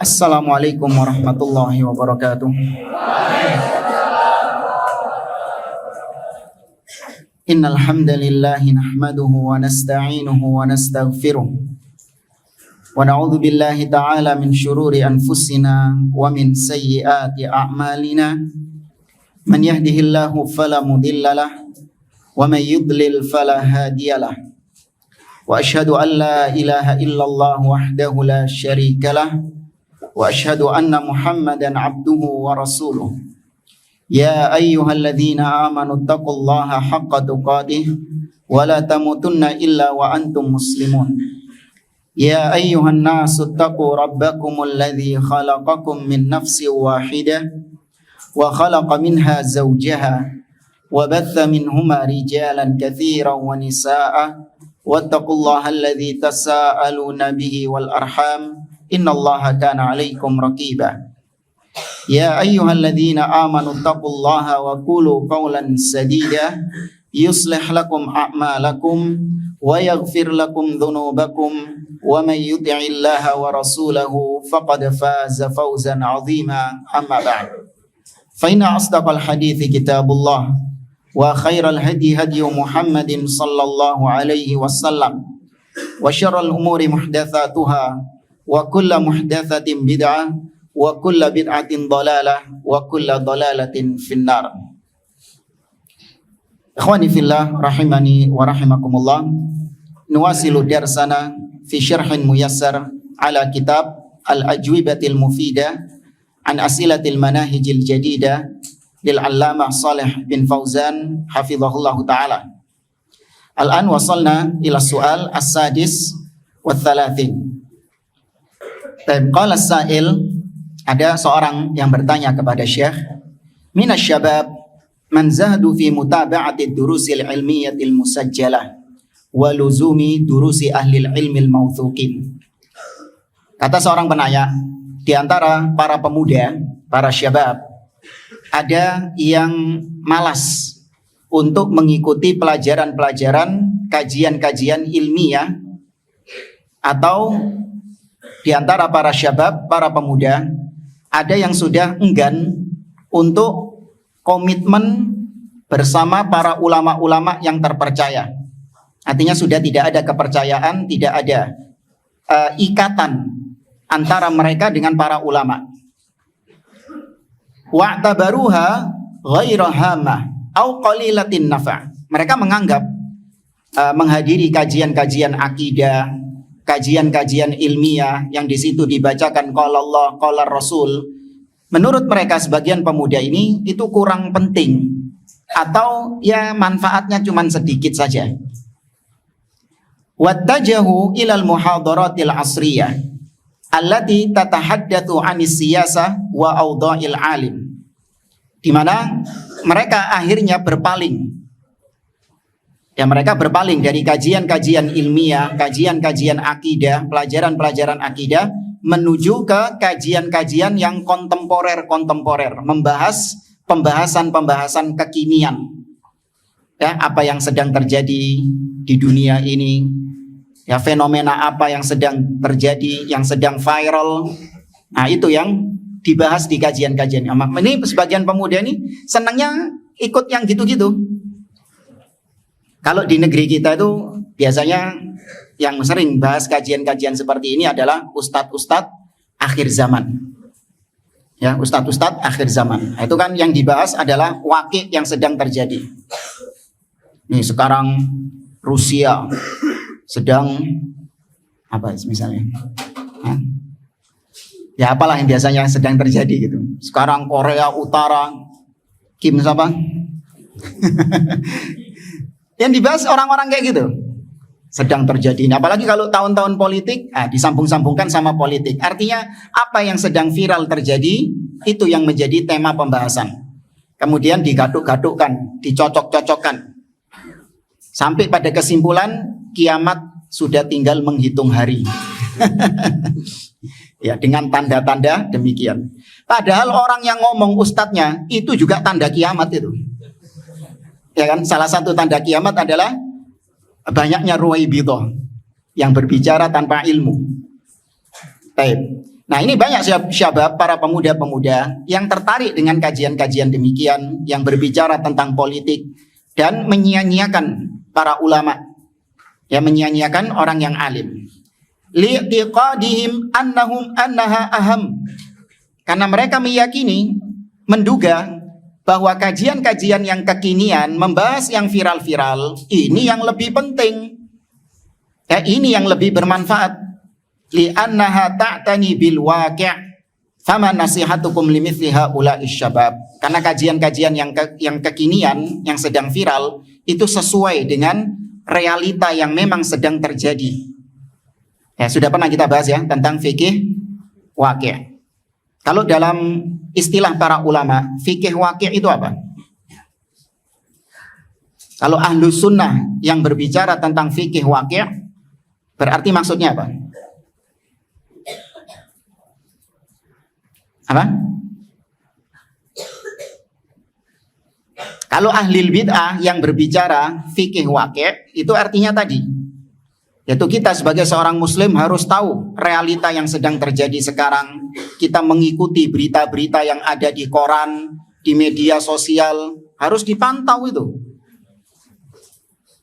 Assalamualaikum warahmatullahi wabarakatuh. Innal hamdalillah nahmaduhu wa nasta'inuhu wa nastaghfiruh. Wa na'udzu billahi ta'ala min syururi anfusina wa min sayyiati a'malina. Man yahdihillahu fala mudhillalah wa man yudlil fala hadiyalah. Wa asyhadu an la ilaha illallah wahdahu la syarikalah. Wa asyhadu anna Muhammadan abduhu wa rasuluh. Ya ayyuhalladzina amanu taqullaha haqqa tuqatih wa la tamutunna illa wa antum muslimun. Ya ayyuhan nasu taqu rabbakumul ladzi khalaqakum min nafsin wahidah wa khalaqa minha zawjaha wa batha minhuma rijalan katsiran wa nisaa'a wattaqullaha alladzi tasaaluna bihi wal arham innallaha kana 'alaikum raqiba. Ya ayyuhalladzina amanu taqullaha wa qulu qawlan sadida yuslih lakum a'malakum wa yaghfir lakum dhunubakum wa may yuti'illaha wa rasulahu faqad faza fawzan 'azima. Amma ba'd. Fa inna asdaqal hadithi kitabullah wa khairal hadi hadyu Muhammadin sallallahu alaihi wasallam wa syarrul umuri muhdatsatuha wa kullu muhdatsatin bid'ah wa kullu bid'atin dhalalah wa kullu dhalalatin finnar. Ikhwani fillah rahimani wa rahimakumullah. Nuwasilu darsana fi syarhin muyassar ala kitab Al-Ajwibatil Mufidah an Asilatil Manahijil Jadidah lil Allamah Shalih bin Fauzan hafizahullahu taala. Al-an wasalna ila su'al as-sadis wa thalathin. Qala as-sa'il, ada seorang yang bertanya kepada Syekh, minas syabab man zahadu fi mutaba'ati durusil ilmiyatil musajjalah wa luzumi durusi ahli ilmil mawthuqin. Kata seorang penanya, di antara para pemuda, para syabab, ada yang malas untuk mengikuti pelajaran-pelajaran, kajian-kajian ilmiah, atau di antara para syabab, para pemuda, ada yang sudah enggan untuk komitmen bersama para ulama-ulama yang terpercaya. Artinya sudah tidak ada kepercayaan, tidak ada ikatan antara mereka dengan para ulama. Wa'tabaruha ghaira hamah au qalilatin nafa'. Mereka menganggap menghadiri kajian-kajian akidah, kajian-kajian ilmiah yang di situ dibacakan qala Allah, qala Rasul, menurut mereka sebagian pemuda ini itu kurang penting atau ya manfaatnya cuma sedikit saja. Wattajahu ilal muhadaratil asriyah allati tatahaddatsu 'anis siyasah wa awdha'il alim, di mana mereka akhirnya berpaling. Ya, mereka berpaling dari kajian-kajian ilmiah, kajian-kajian akidah, pelajaran-pelajaran akidah, menuju ke kajian-kajian yang kontemporer, membahas pembahasan-pembahasan kekinian. Ya, apa yang sedang terjadi di dunia ini, ya, fenomena apa yang sedang terjadi, yang sedang viral. Nah, itu yang dibahas di kajian-kajian. Ini sebagian pemuda ini senangnya ikut yang gitu-gitu. Kalau di negeri kita itu biasanya yang sering bahas kajian-kajian seperti ini adalah ustadz-ustadz akhir zaman. Ya, ustadz-ustadz akhir zaman. Nah, itu kan yang dibahas adalah waqi' yang sedang terjadi. Nih sekarang Rusia sedang apa misalnya? Ya apalah yang biasanya sedang terjadi gitu. Sekarang Korea Utara, Kim siapa? Yang dibahas orang-orang kayak gitu sedang terjadi. Nah, apalagi kalau tahun-tahun politik, disambung-sambungkan sama politik. Artinya apa yang sedang viral terjadi itu yang menjadi tema pembahasan. Kemudian digaduk-gadukkan, dicocok-cocokkan, sampai pada kesimpulan kiamat sudah tinggal menghitung hari. Ya, dengan tanda-tanda demikian. Padahal orang yang ngomong ustadznya itu juga tanda kiamat itu. Ya kan, salah satu tanda kiamat adalah banyaknya ruwaibidhah yang berbicara tanpa ilmu. Baik. Nah, ini banyak syabab, para pemuda-pemuda yang tertarik dengan kajian-kajian demikian, yang berbicara tentang politik dan menyia-nyiakan para ulama, ya, menyia-nyiakan orang yang alim. Li'tiqadihim annaha aham. Karena mereka meyakini, menduga bahwa kajian-kajian yang kekinian, membahas yang viral-viral, ini yang lebih penting. Ya, ini yang lebih bermanfaat. Li'annaha ta'tani bil waqi' fama nasihatukum limithli haula'i syabab. Karena kajian-kajian yang kekinian, yang sedang viral, itu sesuai dengan realita yang memang sedang terjadi. Ya, sudah pernah kita bahas ya tentang fikih waqi'. Kalau dalam istilah para ulama, fikih waqi' itu apa? Kalau ahlu sunnah yang berbicara tentang fikih waqi', berarti maksudnya apa? Apa? Kalau ahli bid'ah yang berbicara fikih waqi', itu artinya tadi, yaitu kita sebagai seorang muslim harus tahu realita yang sedang terjadi sekarang. Kita mengikuti berita-berita yang ada di koran, di media sosial, harus dipantau itu.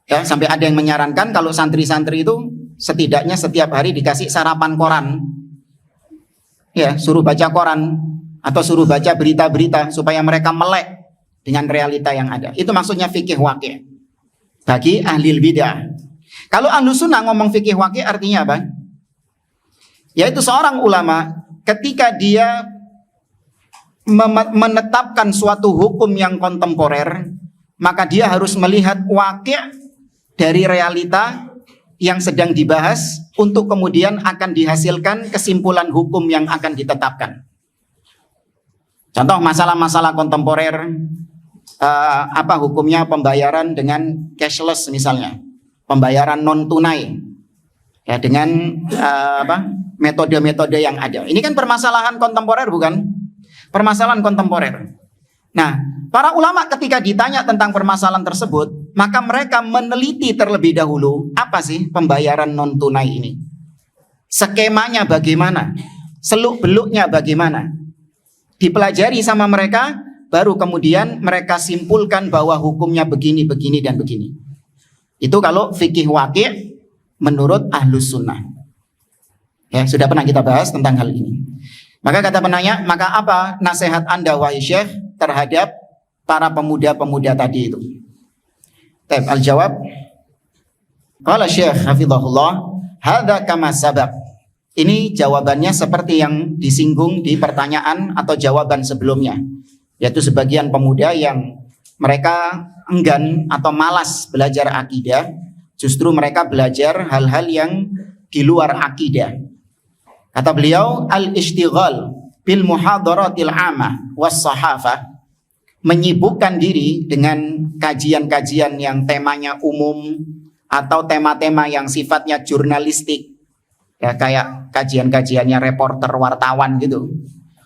Ya, sampai ada yang menyarankan kalau santri-santri itu setidaknya setiap hari dikasih sarapan koran. Ya, suruh baca koran atau suruh baca berita-berita supaya mereka melek dengan realita yang ada. Itu maksudnya fikih waqi' bagi ahli bidah. Kalau ahlu sunnah ngomong fikih waqi' artinya apa? Yaitu seorang ulama ketika dia menetapkan suatu hukum yang kontemporer, maka dia harus melihat waqi' dari realita yang sedang dibahas untuk kemudian akan dihasilkan kesimpulan hukum yang akan ditetapkan. Contoh masalah-masalah kontemporer, apa hukumnya pembayaran dengan cashless misalnya, pembayaran non tunai, ya, dengan metode-metode yang ada. Ini kan permasalahan kontemporer, bukan? Permasalahan kontemporer. Nah, para ulama ketika ditanya tentang permasalahan tersebut, maka mereka meneliti terlebih dahulu apa sih pembayaran non tunai ini, skemanya bagaimana, seluk-beluknya bagaimana, dipelajari sama mereka, baru kemudian mereka simpulkan bahwa hukumnya begini, begini, dan begini. Itu kalau fikih waqi' menurut ahlus sunnah. Ya, sudah pernah kita bahas tentang hal ini. Maka kata penanya, maka apa nasihat Anda wahai Syekh terhadap para pemuda-pemuda tadi itu? Al-jawab, qala Syekh hafizahullah, hadza kama sabab. Ini jawabannya seperti yang disinggung di pertanyaan atau jawaban sebelumnya, yaitu sebagian pemuda yang mereka enggan atau malas belajar akidah, justru mereka belajar hal-hal yang di luar akidah. Kata beliau, al-ishtighal bil muhadaratil amah was sahafah, menyibukkan diri dengan kajian-kajian yang temanya umum atau tema-tema yang sifatnya jurnalistik, ya, kayak kajian-kajiannya reporter, wartawan gitu.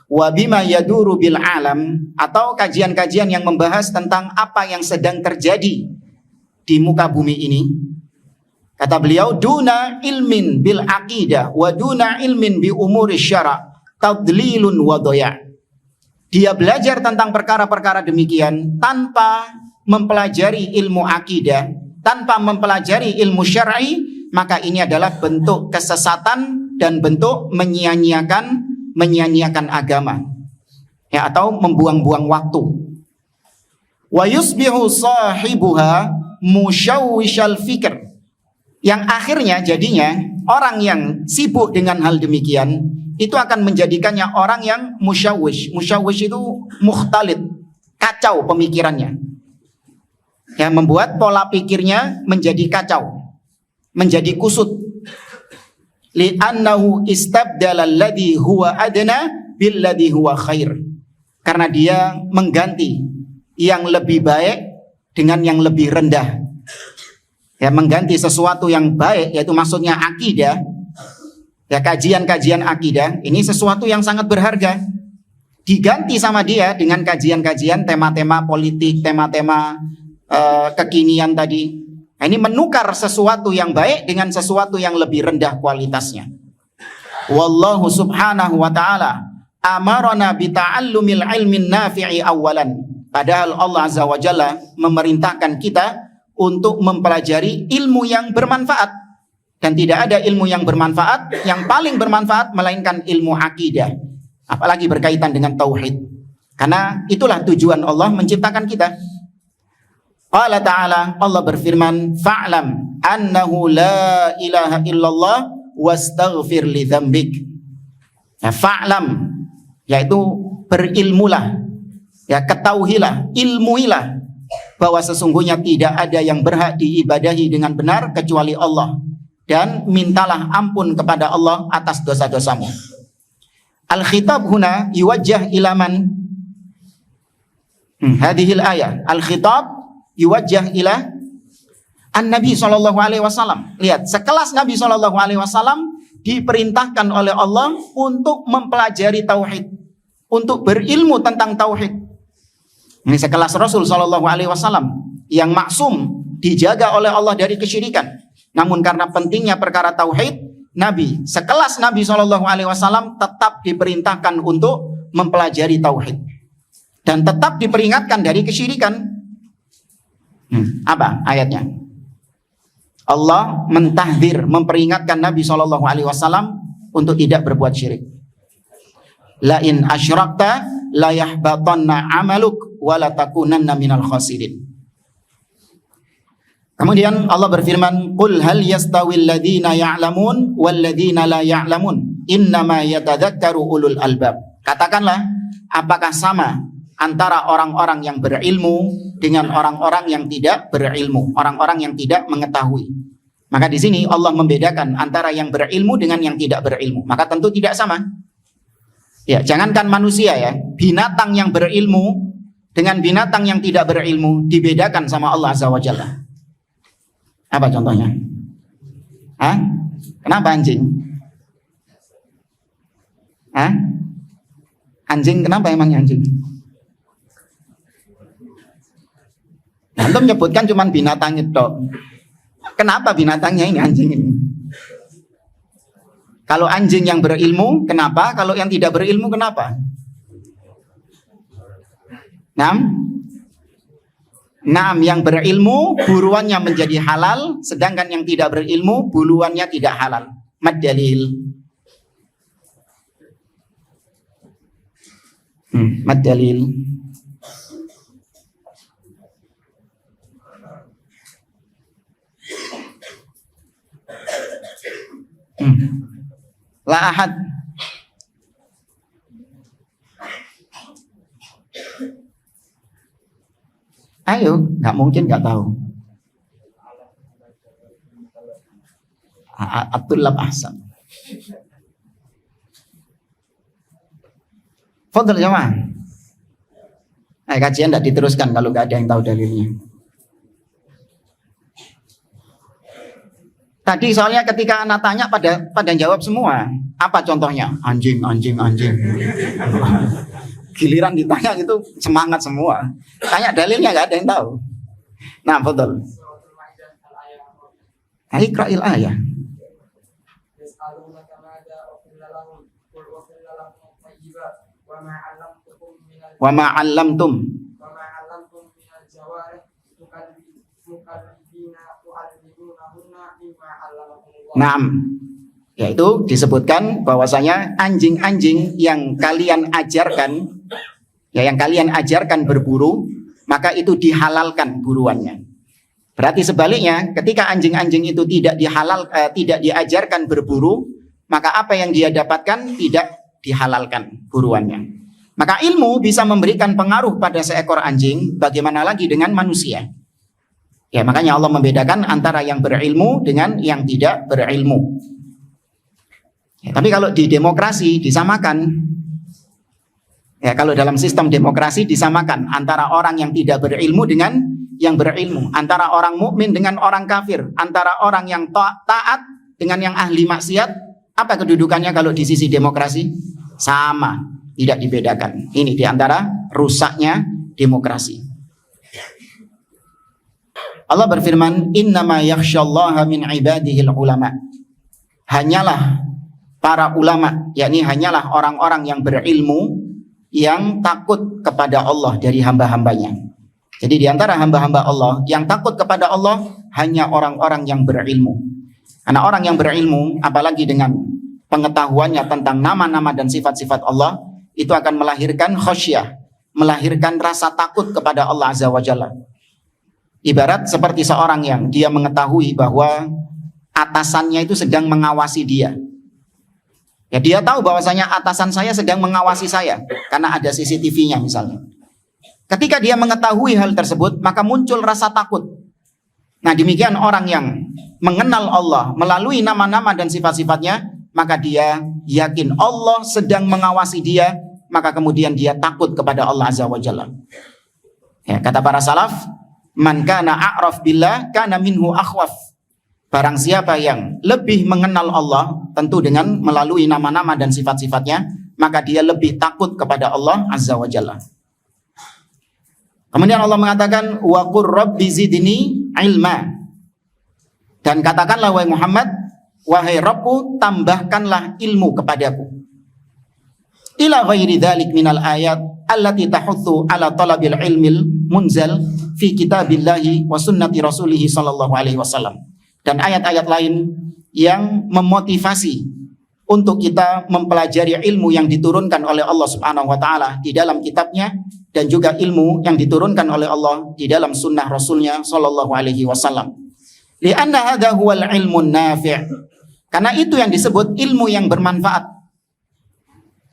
Wa bima yaduru bil alam, atau kajian-kajian yang membahas tentang apa yang sedang terjadi di muka bumi ini. Kata beliau, duna ilmin bil aqidah wa duna ilmin bi umuri syara' tadlilun wa doya. Dia belajar tentang perkara-perkara demikian tanpa mempelajari ilmu akidah, tanpa mempelajari ilmu syar'i, maka ini adalah bentuk kesesatan dan bentuk menyia-nyiakan agama, ya, atau membuang-buang waktu. Wa yusbihu sahibuha musyawwishal fikr, yang akhirnya jadinya orang yang sibuk dengan hal demikian itu akan menjadikannya orang yang musyawwish. Musyawwish itu mukhtalid, kacau pemikirannya, ya, membuat pola pikirnya menjadi kacau, menjadi kusut. Li'annahu istabdala alladhi huwa adna billadhi huwa khair, karena dia mengganti yang lebih baik dengan yang lebih rendah. Ya, mengganti sesuatu yang baik, yaitu maksudnya akidah, ya, kajian-kajian akidah, ini sesuatu yang sangat berharga, diganti sama dia dengan kajian-kajian tema-tema politik, tema-tema kekinian tadi. Nah, ini menukar sesuatu yang baik dengan sesuatu yang lebih rendah kualitasnya. Wallahu subhanahu wa ta'ala amarana bita'allumil ilmin nafi'i awalan. Padahal Allah azza wa jalla memerintahkan kita untuk mempelajari ilmu yang bermanfaat. Dan tidak ada ilmu yang bermanfaat, yang paling bermanfaat melainkan ilmu akidah. Apalagi berkaitan dengan tauhid. Karena itulah tujuan Allah menciptakan kita. Qala ta'ala, Allah berfirman, fa'lam annahu la ilaha illallah wastaghfir li dzambik. Ya, fa'lam, yaitu berilmulah, ya, ketahuilah, ilmuilah bahwa sesungguhnya tidak ada yang berhak diibadahi dengan benar kecuali Allah, dan mintalah ampun kepada Allah atas dosa-dosamu. Al-khitab huna yuwajjah ilaman hadhil ayah. Al-khitab yuwajjah ila An-Nabi SAW. Lihat, sekelas Nabi SAW diperintahkan oleh Allah untuk mempelajari tauhid, untuk berilmu tentang tauhid. Ini sekelas Rasul SAW yang maksum, dijaga oleh Allah dari kesyirikan. Namun karena pentingnya perkara tauhid, Nabi, sekelas Nabi SAW tetap diperintahkan untuk mempelajari tauhid dan tetap diperingatkan dari kesyirikan. Apa ayatnya? Allah mentahdzir, memperingatkan Nabi SAW untuk tidak berbuat syirik. La in asyrakta la yahbatanna amaluk wa la takunanna minal khasirin. Kemudian Allah berfirman, qul hal yastawil ladzina ya'lamun wal ladzina la ya'lamun innama yatadzakkaru ulul albab. Katakanlah, apakah sama antara orang-orang yang berilmu dengan orang-orang yang tidak berilmu, orang-orang yang tidak mengetahui. Maka di sini Allah membedakan antara yang berilmu dengan yang tidak berilmu. Maka tentu tidak sama. Ya, jangankan manusia ya, binatang yang berilmu dengan binatang yang tidak berilmu dibedakan sama Allah Azza wa Jalla. Apa contohnya? Hah? Kenapa anjing? Hah? Anjing kenapa emangnya anjing? Antum menyebutkan cuma binatang itu. Kenapa binatangnya ini anjing ini? Kalau anjing yang berilmu, kenapa? Kalau yang tidak berilmu, kenapa? Naam, yang berilmu buruannya menjadi halal, sedangkan yang tidak berilmu buluannya tidak halal. Mad dalil. Mad dalil. La ahad. Ayo, nggak mungkin nggak tahu. Atulab ahsan. Fadhil jamaah. Kajian tidak diteruskan kalau nggak ada yang tahu dalilnya. Tadi soalnya ketika anak tanya pada jawab semua. Apa contohnya? Anjing. Giliran ditanya itu semangat semua. Tanya dalilnya nggak ada yang tahu. Nah, betul. Iqra'il ayah. Wa ma 'allamtum. Naam. Yaitu disebutkan bahwasanya anjing-anjing yang kalian ajarkan, ya yang kalian ajarkan berburu, maka itu dihalalkan buruannya. Berarti sebaliknya, ketika anjing-anjing itu tidak diajarkan berburu, maka apa yang dia dapatkan tidak dihalalkan buruannya. Maka ilmu bisa memberikan pengaruh pada seekor anjing, bagaimana lagi dengan manusia. Ya, makanya Allah membedakan antara yang berilmu dengan yang tidak berilmu. Ya, tapi kalau di demokrasi disamakan. Ya, kalau dalam sistem demokrasi disamakan antara orang yang tidak berilmu dengan yang berilmu, antara orang mukmin dengan orang kafir, antara orang yang taat dengan yang ahli maksiat. Apa kedudukannya kalau di sisi demokrasi? Sama, tidak dibedakan. Ini diantara rusaknya demokrasi. Allah berfirman, innama yakhsyallaha min ibadihil ulama. Hanyalah para ulama, yakni hanyalah orang-orang yang berilmu yang takut kepada Allah dari hamba-hambanya. Jadi di antara hamba-hamba Allah yang takut kepada Allah hanya orang-orang yang berilmu. Karena orang yang berilmu, apalagi dengan pengetahuannya tentang nama-nama dan sifat-sifat Allah, itu akan melahirkan khasyah, melahirkan rasa takut kepada Allah Azza wa Jalla. Ibarat seperti seorang yang dia mengetahui bahwa atasannya itu sedang mengawasi dia. Ya, dia tahu bahwasanya atasan saya sedang mengawasi saya karena ada CCTV-nya misalnya. Ketika dia mengetahui hal tersebut, maka muncul rasa takut. Nah, demikian orang yang mengenal Allah melalui nama-nama dan sifat-sifatnya, maka dia yakin Allah sedang mengawasi dia, maka kemudian dia takut kepada Allah Azza wa Jalla. Ya, kata para salaf, man kana a'raf billah kana minhu akhwaf. Barang siapa yang lebih mengenal Allah, tentu dengan melalui nama-nama dan sifat-sifatnya, maka dia lebih takut kepada Allah Azza wa Jalla. Kemudian Allah mengatakan, wa qur rabbi zidni ilma. Dan katakanlah wahai Muhammad, wahai Rabbku, tambahkanlah ilmu kepadaku. Ila ghairi dzalik minal ayat allati tahutsu ala talabil ilmil munzal fi kitabillahi wa sunnati rasulih sallallahu alaihi wasallam. Dan ayat-ayat lain yang memotivasi untuk kita mempelajari ilmu yang diturunkan oleh Allah Subhanahu wa taala di dalam kitabnya, dan juga ilmu yang diturunkan oleh Allah di dalam sunnah Rasulnya sallallahu alaihi wasallam. Lianna hadha huwal ilmun nafi'. Karena itu yang disebut ilmu yang bermanfaat.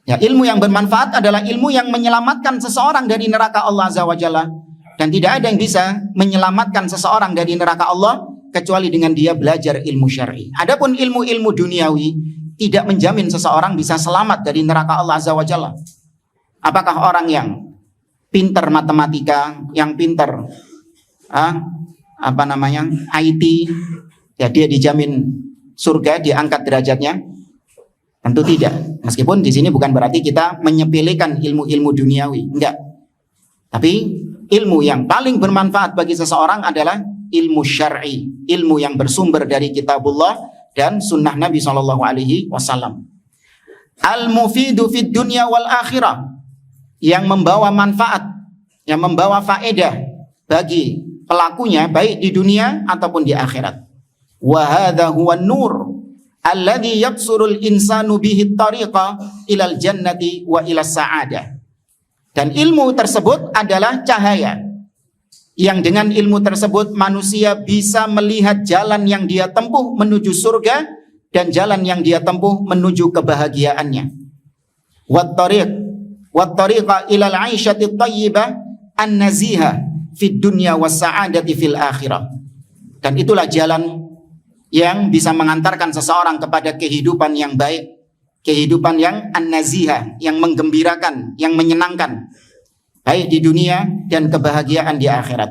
Ya, ilmu yang bermanfaat adalah ilmu yang menyelamatkan seseorang dari neraka Allah Azza wa Jalla, dan tidak ada yang bisa menyelamatkan seseorang dari neraka Allah kecuali dengan dia belajar ilmu syar'i. Adapun ilmu-ilmu duniawi tidak menjamin seseorang bisa selamat dari neraka Allah Azza wa Jalla. Apakah orang yang pintar matematika, yang pintar IT, ya dia dijamin surga, diangkat derajatnya? Tentu tidak. Meskipun di sini bukan berarti kita menyepelekan ilmu-ilmu duniawi, enggak. Tapi ilmu yang paling bermanfaat bagi seseorang adalah ilmu syar'i, ilmu yang bersumber dari kitabullah dan sunnah Nabi Shallallahu Alaihi Wasallam. Al-mufidu fid dunya wal akhirah, yang membawa manfaat, yang membawa faedah bagi pelakunya baik di dunia ataupun di akhirat. Wa hadza huwa nur alladhi yaqsurul insanu bihi tariqa ilal jannati wa ilas sa'adah. Dan ilmu tersebut adalah cahaya yang dengan ilmu tersebut manusia bisa melihat jalan yang dia tempuh menuju surga dan jalan yang dia tempuh menuju kebahagiaannya. Wat tariqa ilal 'aisyati thayyibah an-naziha fid dunya was sa'adati fil akhirah. Dan itulah jalan yang bisa mengantarkan seseorang kepada kehidupan yang baik, kehidupan yang an-naziha, yang menggembirakan, yang menyenangkan, baik di dunia dan kebahagiaan di akhirat.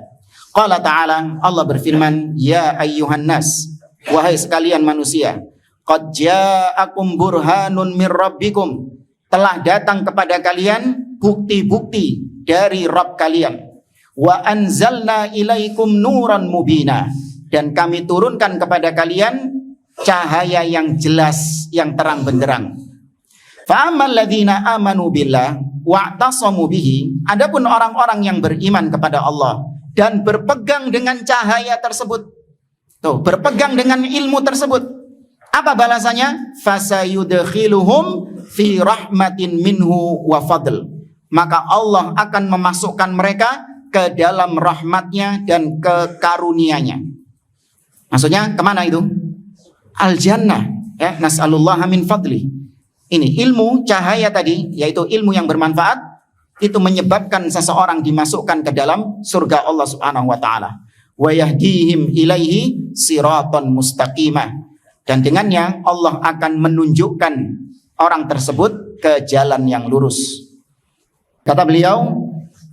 Qala ta'ala, Allah berfirman, ya ayyuhan nas, wahai sekalian manusia, qad ja'akum burhanun mir rabbikum, telah datang kepada kalian bukti-bukti dari Rabb kalian. Wa anzalna ilaikum nuran mubina, dan kami turunkan kepada kalian cahaya yang jelas, yang terang benderang. Fa ammal ladzina amanu billah wa'tasamu bihi, adapun orang-orang yang beriman kepada Allah dan berpegang dengan cahaya tersebut, tuh, berpegang dengan ilmu tersebut, apa balasannya? Fasayudkhiluhum fi rahmatin minhu wa fadl, maka Allah akan memasukkan mereka ke dalam rahmatnya dan kekarunia-Nya. Maksudnya kemana itu? Al-jannah, ya, nas'alullaha min fadli. Ini ilmu cahaya tadi, yaitu ilmu yang bermanfaat, itu menyebabkan seseorang dimasukkan ke dalam surga Allah Subhanahu wa taala. Wa yahdihim ilaihi siratan mustaqimah, dan dengannya Allah akan menunjukkan orang tersebut ke jalan yang lurus. Kata beliau,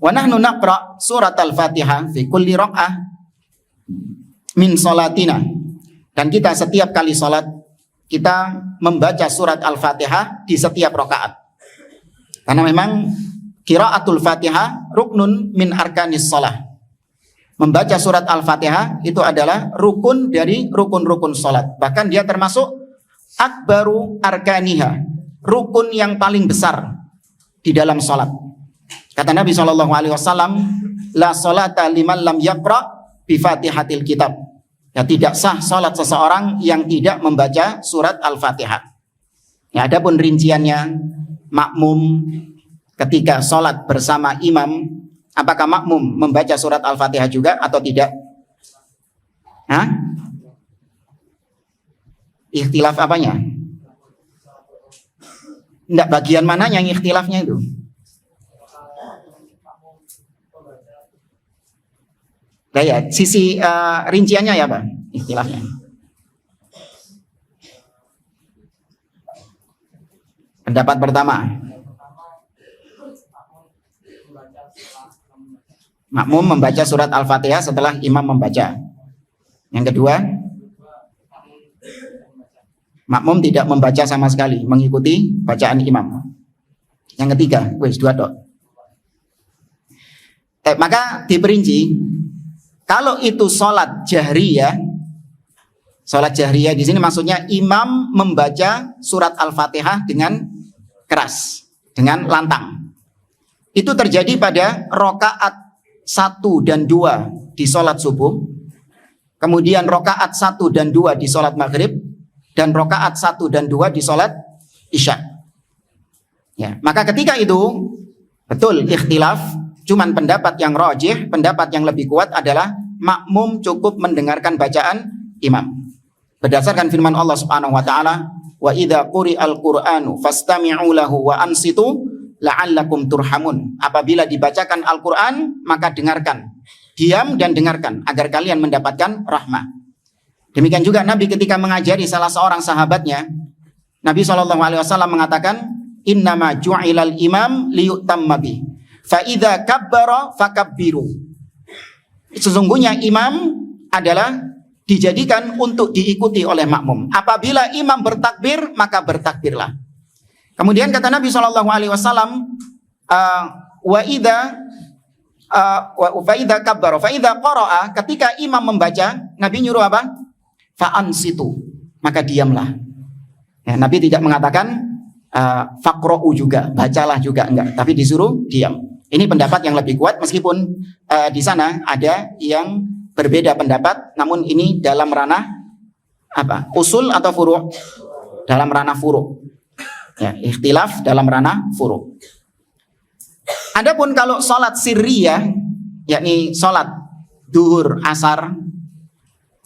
wa nahnu naqra surat al-Fatihah fi kulli raq'ah min salatina, dan kita setiap kali salat kita membaca surat Al-Fatihah di setiap rakaat. Karena memang qiraatul Fatihah ruknun min arkanis shalah. Membaca surat Al-Fatihah itu adalah rukun dari rukun-rukun salat. Bahkan dia termasuk akbaru arkaniha, rukun yang paling besar di dalam salat. Kata Nabi SAW, la salata liman lam yaqra bi Fatihatil kitab. Ya, tidak sah salat seseorang yang tidak membaca surat Al-Fatihah. Ya, adapun rinciannya, makmum ketika salat bersama imam, apakah makmum membaca surat Al-Fatihah juga atau tidak? Hah? Ikhtilaf apanya? Enggak, bagian mananya yang ikhtilafnya itu? Nah, ya, sisi rinciannya ya Pak, ikhtilafnya. Pendapat pertama, makmum membaca surat Al-Fatihah setelah imam membaca. Yang kedua, makmum tidak membaca sama sekali, mengikuti bacaan imam. Yang ketiga, wes dua dok. Maka diperinci, kalau itu sholat jahriyah, sholat jahriyah di sini maksudnya imam membaca surat Al-Fatihah dengan keras, dengan lantang. Itu terjadi pada rokaat 1 dan 2 di sholat subuh, kemudian rokaat 1 dan 2 di sholat maghrib, dan rokaat 1 dan 2 di sholat isya. Ya, maka ketika itu betul ikhtilaf, cuman pendapat yang rajih, pendapat yang lebih kuat adalah makmum cukup mendengarkan bacaan imam. Berdasarkan firman Allah Subhanahu wa taala, wa idza quri'al qur'anu fastami'u lahu wa ansitu la'allakum turhamun. Apabila dibacakan Al-Qur'an, maka dengarkan. Diam dan dengarkan agar kalian mendapatkan rahmah. Demikian juga Nabi ketika mengajari salah seorang sahabatnya, Nabi SAW mengatakan, innama ju'ilal imam liyutamma bih, fa idza kabbara fakabbiru. Sesungguhnya imam adalah dijadikan untuk diikuti oleh makmum. Apabila imam bertakbir, maka bertakbirlah. Kemudian kata Nabi SAW, wa idza kabbara, fa idza qara'a, ketika imam membaca, Nabi nyuruh apa? Fa'ansitu, maka diamlah. Ya, Nabi tidak mengatakan faqra'u juga, bacalah juga, enggak, tapi disuruh diam. Ini pendapat yang lebih kuat, meskipun di sana ada yang berbeda pendapat, namun ini dalam ranah apa? Usul atau furu'? Dalam ranah furu'. Ya, ikhtilaf dalam ranah furu'. Adapun kalau salat sirriyah, yakni salat duhur, asar,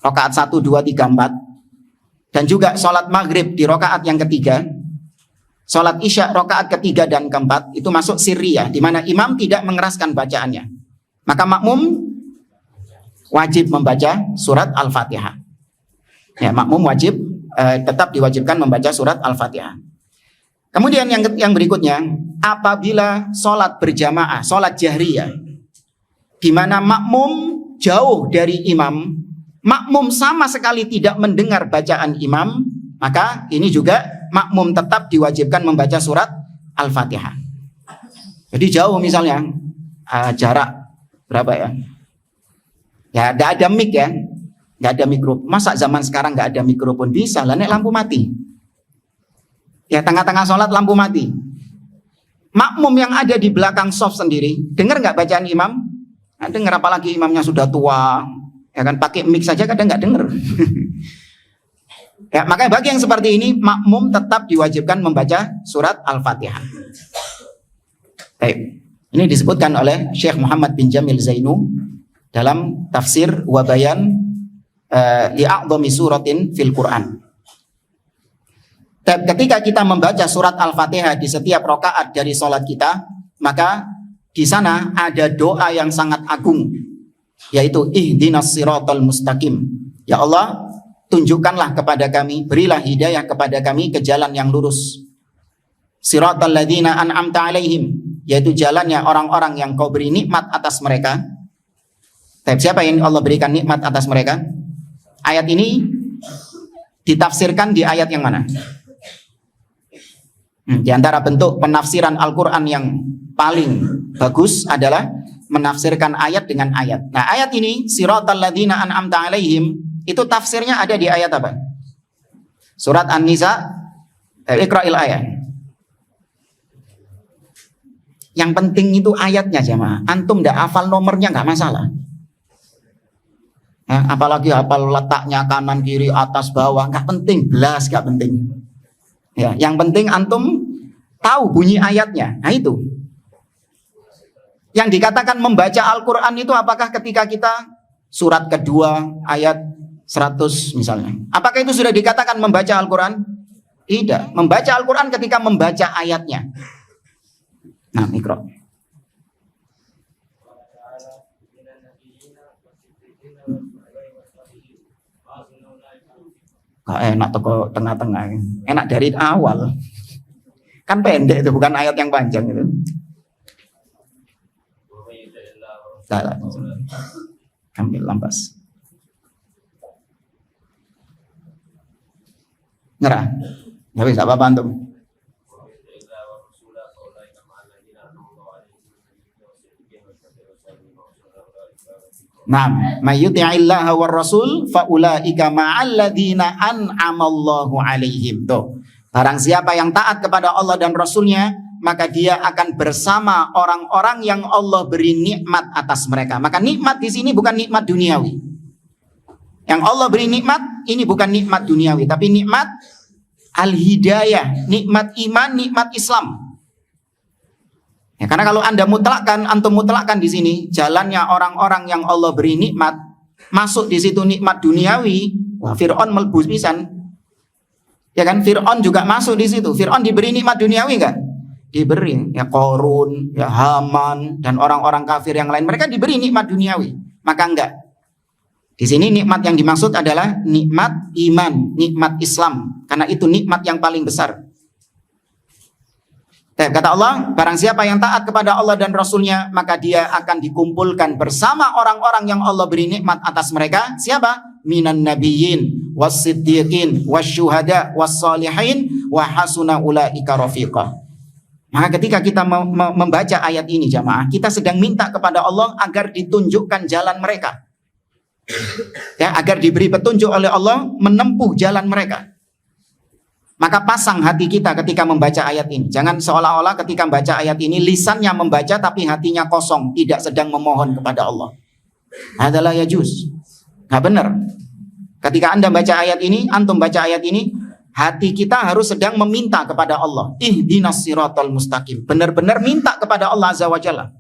rakaat 1, 2, 3, 4, dan juga salat maghrib di rakaat yang ketiga, salat isya rakaat ketiga dan keempat, itu masuk sirriyah, di mana imam tidak mengeraskan bacaannya. Maka makmum wajib membaca surat Al-Fatihah. Ya, makmum wajib tetap diwajibkan membaca surat Al-Fatihah. Kemudian yang berikutnya, apabila sholat berjamaah, sholat jahriyah, di mana makmum jauh dari imam, makmum sama sekali tidak mendengar bacaan imam, maka ini juga makmum tetap diwajibkan membaca surat Al-Fatihah. Jadi jauh misalnya, jarak berapa ya? Ya, tidak ada mic ya, nggak ada mikrofon. Masa zaman sekarang nggak ada mikrofon? Bisa lah, nek lampu mati. Ya, tengah-tengah sholat lampu mati. Makmum yang ada di belakang soft sendiri, dengar nggak bacaan imam? Nah, dengar, apalagi imamnya sudah tua, ya kan, pakai mic saja kadang nggak dengar. Ya, makanya bagi yang seperti ini, makmum tetap diwajibkan membaca surat Al-Fatihah. Baik, ini disebutkan oleh Syekh Muhammad bin Jamil Zainu dalam tafsir wa bayan li'a'dhami suratin fil Quran. Ketika kita membaca surat Al-Fatihah di setiap rakaat dari sholat kita, maka di sana ada doa yang sangat agung, yaitu ihdinas siratal mustaqim. Ya Allah, tunjukkanlah kepada kami, berilah hidayah kepada kami ke jalan yang lurus. Siratal ladzina an'amta alaihim, yaitu jalannya orang-orang yang kau beri nikmat atas mereka. Siapa yang Allah berikan nikmat atas mereka? Ayat ini ditafsirkan di ayat yang mana? Di antara bentuk penafsiran Al-Quran yang paling bagus adalah menafsirkan ayat dengan ayat. Nah, ayat ini, siratal ladzina an'amta alaihim, itu tafsirnya ada di ayat apa? Surat An-Nisa, Iqra'il ayat. Yang penting itu ayatnya jemaah. Antum ndak hafal nomornya nggak masalah. Ya, apalagi hafal letaknya kanan kiri atas bawah nggak penting, belas nggak penting. Ya, yang penting antum tahu bunyi ayatnya. Nah itu. Yang dikatakan membaca Al-Quran itu apakah ketika kita surat kedua ayat 100 misalnya. Apakah itu sudah dikatakan membaca Al-Quran? Tidak. Membaca Al-Quran ketika membaca ayatnya. Nah, Iqra. Gak enak toko tengah-tengah. Enak dari awal. Kan pendek itu, bukan ayat yang panjang itu. Tak, ambil lampas. Nyerah. Ya wis, apa-apa antum. Naam, mayyuti'illaha war rasul faulaika ma'al ladzina an'amallahu 'alaihim. Tuh. Barang siapa yang taat kepada Allah dan Rasulnya, maka dia akan bersama orang-orang yang Allah beri nikmat atas mereka. Maka nikmat di sini bukan nikmat duniawi. Yang Allah beri nikmat ini bukan nikmat duniawi, tapi nikmat al-hidayah, nikmat iman, nikmat Islam. Ya, karena kalau Anda mutlakkan, antum mutlakkan di sini jalannya orang-orang yang Allah beri nikmat, masuk di situ nikmat duniawi, wah Fir'aun melbu pisan. Ya kan, Fir'aun juga masuk di situ. Fir'aun diberi nikmat duniawi enggak? Diberi. Ya Qarun, ya Haman dan orang-orang kafir yang lain, mereka diberi nikmat duniawi. Maka enggak. Di sini nikmat yang dimaksud adalah nikmat iman, nikmat Islam, karena itu nikmat yang paling besar. Kata Allah, barang siapa yang taat kepada Allah dan Rasulnya, maka dia akan dikumpulkan bersama orang-orang yang Allah beri nikmat atas mereka. Siapa? Minan nabiyyin, was-siddiqin, wasyuhada, was-salihin, wa hasuna ulaika rafiqa. Maka ketika kita membaca ayat ini jamaah, kita sedang minta kepada Allah agar ditunjukkan jalan mereka. Ya, agar diberi petunjuk oleh Allah menempuh jalan mereka. Maka pasang hati kita ketika membaca ayat ini. Jangan seolah-olah ketika membaca ayat ini lisannya membaca tapi hatinya kosong, tidak sedang memohon kepada Allah. Adalah yajuz. Nggak benar. Ketika Anda baca ayat ini, antum baca ayat ini, hati kita harus sedang meminta kepada Allah. Ihdinas siratal mustaqim. Benar-benar minta kepada Allah Azza wa Jalla.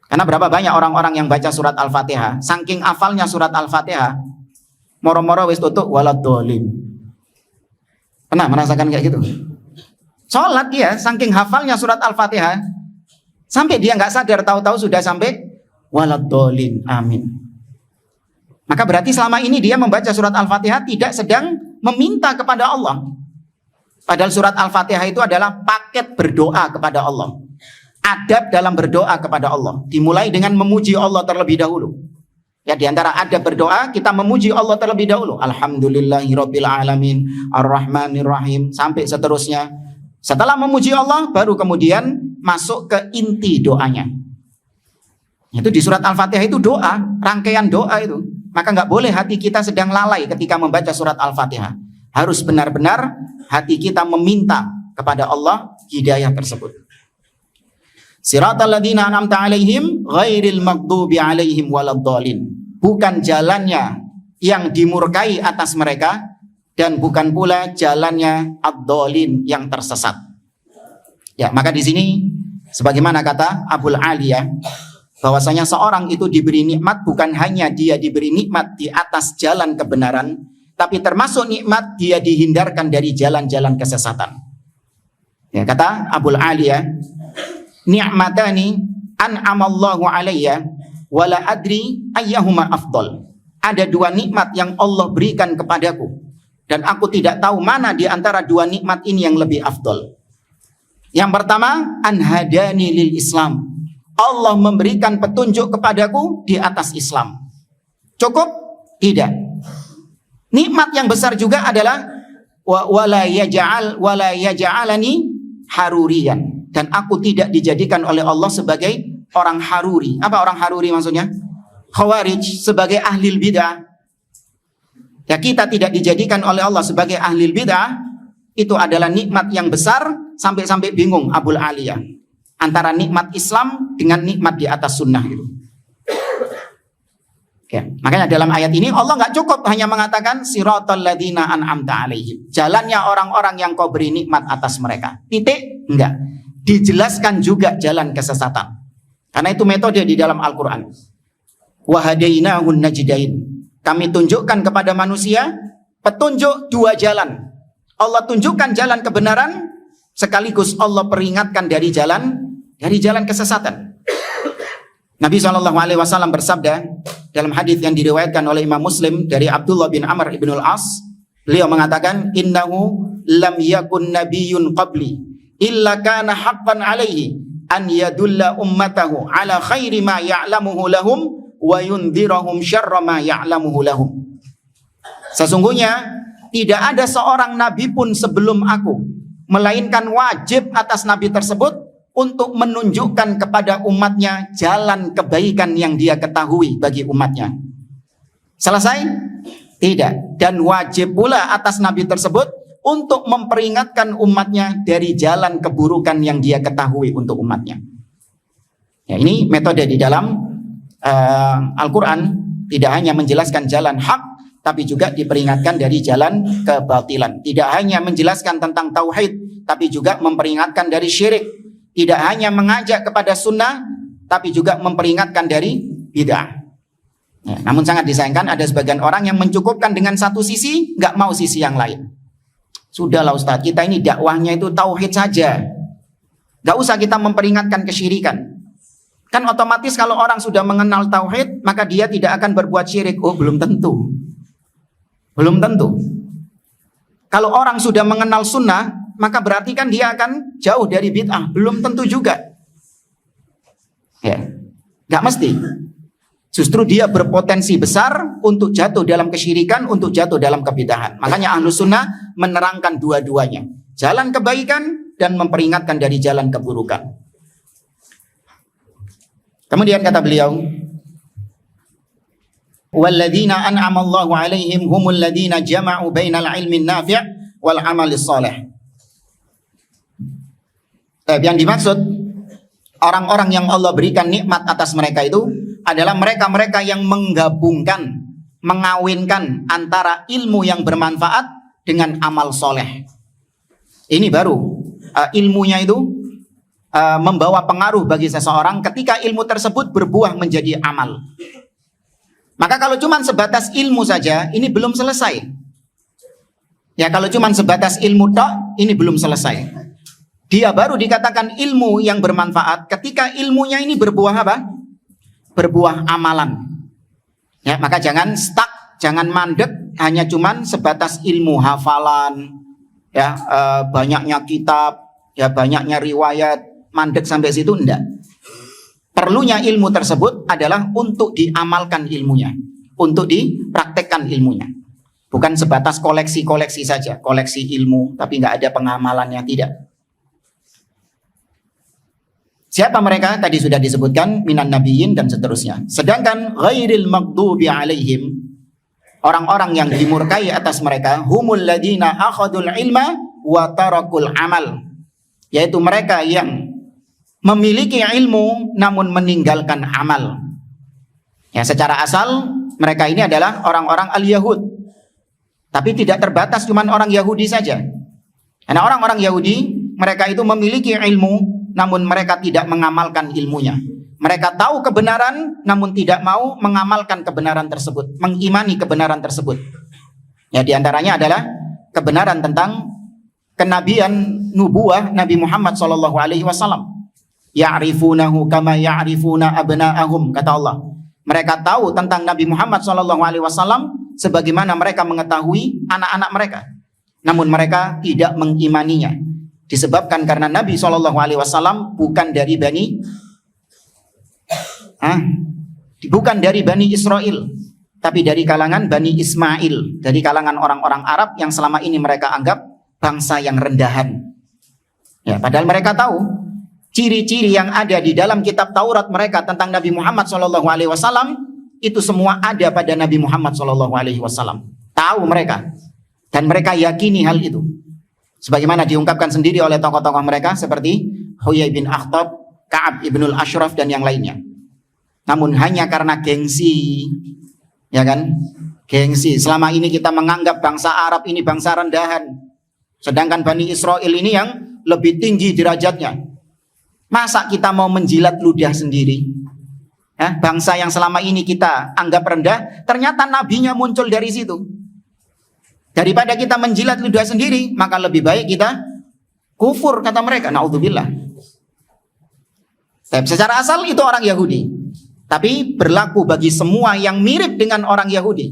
Karena berapa banyak orang-orang yang baca surat Al-Fatihah, saking hafalnya surat Al-Fatihah, moro-moro wis tutuk waladhdallin. Pernah merasakan kayak gitu? Sholat dia, saking hafalnya surat Al-Fatihah, sampai dia nggak sadar, tahu-tahu sudah sampai waladhdallin, amin. Maka berarti selama ini dia membaca surat Al-Fatihah tidak sedang meminta kepada Allah. Padahal surat Al-Fatihah itu adalah paket berdoa kepada Allah. Adab dalam berdoa kepada Allah. Dimulai dengan memuji Allah terlebih dahulu. Ya, di antara adab berdoa kita memuji Allah terlebih dahulu. Alhamdulillahirabbil alamin, arrahmanir rahim, sampai seterusnya. Setelah memuji Allah baru kemudian masuk ke inti doanya. Itu di surat Al-Fatihah itu doa, rangkaian doa itu. Maka nggak boleh hati kita sedang lalai ketika membaca surat Al-Fatihah. Harus benar-benar hati kita meminta kepada Allah hidayah tersebut. Siratal ladzina an'amta 'alaihim ghairil maghdubi 'alaihim waladdallin. Bukan jalannya yang dimurkai atas mereka dan bukan pula jalannya ad-dhalin yang tersesat. Ya, maka di sini sebagaimana kata Abul Aliyah bahwasanya seorang itu diberi nikmat bukan hanya dia diberi nikmat di atas jalan kebenaran, tapi termasuk nikmat dia dihindarkan dari jalan-jalan kesesatan. Ya, kata Abul Aliyah, ni'matani an'amallahu alayya wala adri ayyahuma afdal. Ada dua nikmat yang Allah berikan kepadaku dan aku tidak tahu mana di antara dua nikmat ini yang lebih afdal. Yang pertama, anhadani lil Islam. Allah memberikan petunjuk kepadaku di atas Islam. Cukup? Tidak. Nikmat yang besar juga adalah wala yaj'alani haruriyan, dan aku tidak dijadikan oleh Allah sebagai orang haruri. Apa orang haruri maksudnya? Khawarij, sebagai ahli bidah. Ya, kita tidak dijadikan oleh Allah sebagai ahli bid'ah, itu adalah nikmat yang besar, sampai-sampai bingung Abul Aliyah antara nikmat Islam dengan nikmat di atas sunnah itu. Ya, makanya dalam ayat ini Allah nggak cukup hanya mengatakan siratal ladzina an'amta alaihim, jalannya orang-orang yang kau beri nikmat atas mereka. Titik, enggak. Dijelaskan juga jalan kesesatan. Karena itu metode di dalam Al-Qur'an. Wa hadainahun najdain. Kami tunjukkan kepada manusia petunjuk dua jalan. Allah tunjukkan jalan kebenaran, sekaligus Allah peringatkan dari jalan kesesatan. Nabi SAW bersabda dalam hadis yang diriwayatkan oleh Imam Muslim dari Abdullah bin Amr ibn al-As, beliau mengatakan, innahu lam yakun nabiyyun qabli illa kana haqqan alaihi an yadulla ummatahu ala khairi ma ya'lamuhu lahum wa yundhirahum syarra ma ya'lamuhu lahum. Sesungguhnya tidak ada seorang nabi pun sebelum aku, melainkan wajib atas nabi tersebut untuk menunjukkan kepada umatnya jalan kebaikan yang dia ketahui bagi umatnya. Selesai? Tidak. Dan wajib pula atas nabi tersebut untuk memperingatkan umatnya dari jalan keburukan yang dia ketahui untuk umatnya. Ya, ini metode di dalam Al-Quran, tidak hanya menjelaskan jalan hak, tapi juga diperingatkan dari jalan kebatilan. Tidak hanya menjelaskan tentang tauhid, tapi juga memperingatkan dari syirik. Tidak hanya mengajak kepada sunnah, tapi juga memperingatkan dari bid'ah. Ya, namun sangat disayangkan ada sebagian orang yang mencukupkan dengan satu sisi, nggak mau sisi yang lain. Sudahlah Ustadz, kita ini dakwahnya itu tauhid saja. Nggak usah kita memperingatkan kesyirikan. Kan otomatis kalau orang sudah mengenal tauhid, maka dia tidak akan berbuat syirik. Oh, belum tentu. Belum tentu. Kalau orang sudah mengenal sunnah, maka berarti kan dia akan jauh dari bid'ah. Belum tentu juga. Ya, nggak mesti. Justru dia berpotensi besar untuk jatuh dalam kesyirikan, untuk jatuh dalam kebid'ahan. Makanya Ahlus Sunnah menerangkan dua-duanya. Jalan kebaikan dan memperingatkan dari jalan keburukan. Kemudian kata beliau, walladzina an'amallahu alaihim humul ladzina jama'u bainal ilmin nafi' wal amalis shalih. Yang dimaksud orang-orang yang Allah berikan nikmat atas mereka itu adalah mereka-mereka yang menggabungkan, mengawinkan antara ilmu yang bermanfaat dengan amal soleh. Ini baru ilmunya itu membawa pengaruh bagi seseorang ketika ilmu tersebut berbuah menjadi amal. Maka kalau cuma sebatas ilmu saja, ini belum selesai. Ya, kalau cuma sebatas ilmu tok, ini belum selesai. Dia baru dikatakan ilmu yang bermanfaat ketika ilmunya ini berbuah apa? Berbuah amalan. Ya, maka jangan stuck, jangan mandek hanya cuman sebatas ilmu hafalan, ya, banyaknya kitab, ya, banyaknya riwayat, mandek sampai situ enggak. Perlunya ilmu tersebut adalah untuk diamalkan ilmunya, untuk dipraktekkan ilmunya. Bukan sebatas koleksi-koleksi saja, koleksi ilmu tapi enggak ada pengamalannya, tidak. Siapa mereka? Tadi sudah disebutkan, minan nabiyyin dan seterusnya. Sedangkan ghairil maghdubi alaihim, orang-orang yang dimurkai atas mereka, humul ladina akhadul ilma wa tarakul amal, yaitu mereka yang memiliki ilmu namun meninggalkan amal. Ya, secara asal mereka ini adalah orang-orang al-Yahud. Tapi tidak terbatas cuma orang Yahudi saja. Karena orang-orang Yahudi, mereka itu memiliki ilmu namun mereka tidak mengamalkan ilmunya. Mereka tahu kebenaran namun tidak mau mengamalkan kebenaran tersebut, mengimani kebenaran tersebut. Ya, diantaranya adalah kebenaran tentang kenabian nubuah Nabi Muhammad SAW. Ya'rifunahu kama ya'rifuna abna'ahum, kata Allah. Mereka tahu tentang Nabi Muhammad SAW sebagaimana mereka mengetahui anak-anak mereka. Namun mereka tidak mengimaninya. Disebabkan karena Nabi SAW bukan dari Bani Israel, tapi dari kalangan Bani Ismail, dari kalangan orang-orang Arab yang selama ini mereka anggap bangsa yang rendahan. Ya, padahal mereka tahu ciri-ciri yang ada di dalam kitab Taurat mereka tentang Nabi Muhammad SAW itu semua ada pada Nabi Muhammad SAW. Tahu mereka. Dan mereka yakini hal itu. Sebagaimana diungkapkan sendiri oleh tokoh-tokoh mereka seperti Huyai bin Akhtab, Ka'ab ibnul Ashraf dan yang lainnya. Namun hanya karena gengsi, ya kan? Gengsi. Selama ini kita menganggap bangsa Arab ini bangsa rendahan. Sedangkan Bani Israel ini yang lebih tinggi derajatnya. Masa kita mau menjilat ludah sendiri? Bangsa yang selama ini kita anggap rendah, ternyata nabinya muncul dari situ. Daripada kita menjilat ludah sendiri, maka lebih baik kita kufur, kata mereka. Na'udzubillah. Secara asal itu orang Yahudi, tapi berlaku bagi semua yang mirip dengan orang Yahudi.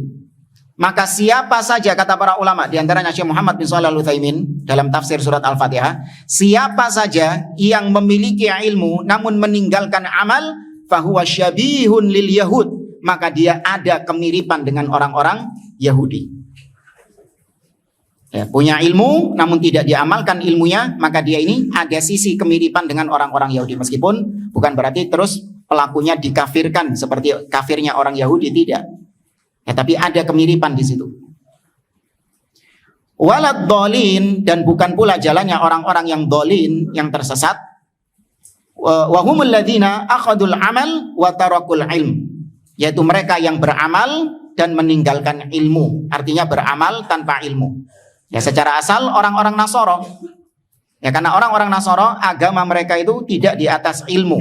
Maka siapa saja, kata para ulama, di antaranya Syekh Muhammad bin Shalih Al-Utsaimin dalam tafsir surat Al-Fatihah, siapa saja yang memiliki ilmu namun meninggalkan amal, fahuwa syabihun lil yahud, maka dia ada kemiripan dengan orang-orang Yahudi. Ya, punya ilmu namun tidak diamalkan ilmunya, maka dia ini ada sisi kemiripan dengan orang-orang Yahudi. Meskipun bukan berarti terus pelakunya dikafirkan seperti kafirnya orang Yahudi, tidak. Ya, tapi ada kemiripan di situ. Walad dolin, dan bukan pula jalannya orang-orang yang dolin, yang tersesat. Wahumul ladzina akhadul amal wa tarakul ilm, yaitu mereka yang beramal dan meninggalkan ilmu. Artinya beramal tanpa ilmu. Ya, secara asal orang-orang Nasoro. Ya, karena orang-orang Nasoro agama mereka itu tidak di atas ilmu.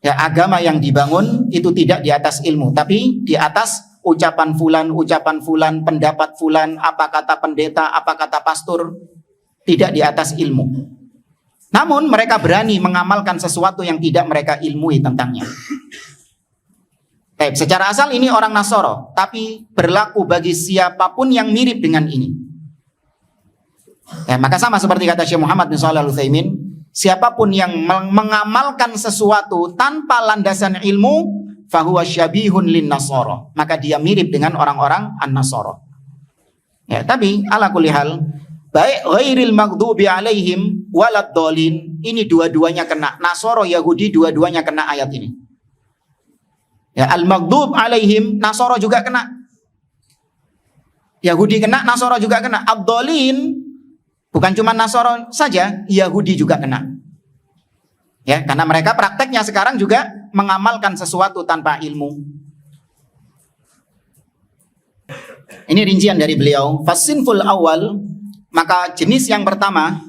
Ya, agama yang dibangun itu tidak di atas ilmu, tapi di atas ucapan fulan, pendapat fulan, apa kata pendeta, apa kata pastor, tidak di atas ilmu. Namun mereka berani mengamalkan sesuatu yang tidak mereka ilmui tentangnya. Secara asal ini orang Nasoro, tapi berlaku bagi siapapun yang mirip dengan ini. Ya, maka sama seperti kata Syekh Muhammad bin Shalih Al-Utsaimin, siapapun yang mengamalkan sesuatu tanpa landasan ilmu, fahuwa syabihun lin nasoro, maka dia mirip dengan orang-orang an-nasoro. Ya, tapi ala kulli hal, baik ghairil maghdubi alaihim walad dolin, ini dua-duanya kena. Nasoro, Yahudi, dua-duanya kena ayat ini. Ya, al-maghdub alaihim, Nasoro juga kena. Yahudi kena, Nasoro juga kena. Ad-dolin, bukan cuma Nasoro saja, Yahudi juga kena. Ya, karena mereka prakteknya sekarang juga mengamalkan sesuatu tanpa ilmu. Ini rincian dari beliau. Fasinful awal, maka jenis yang pertama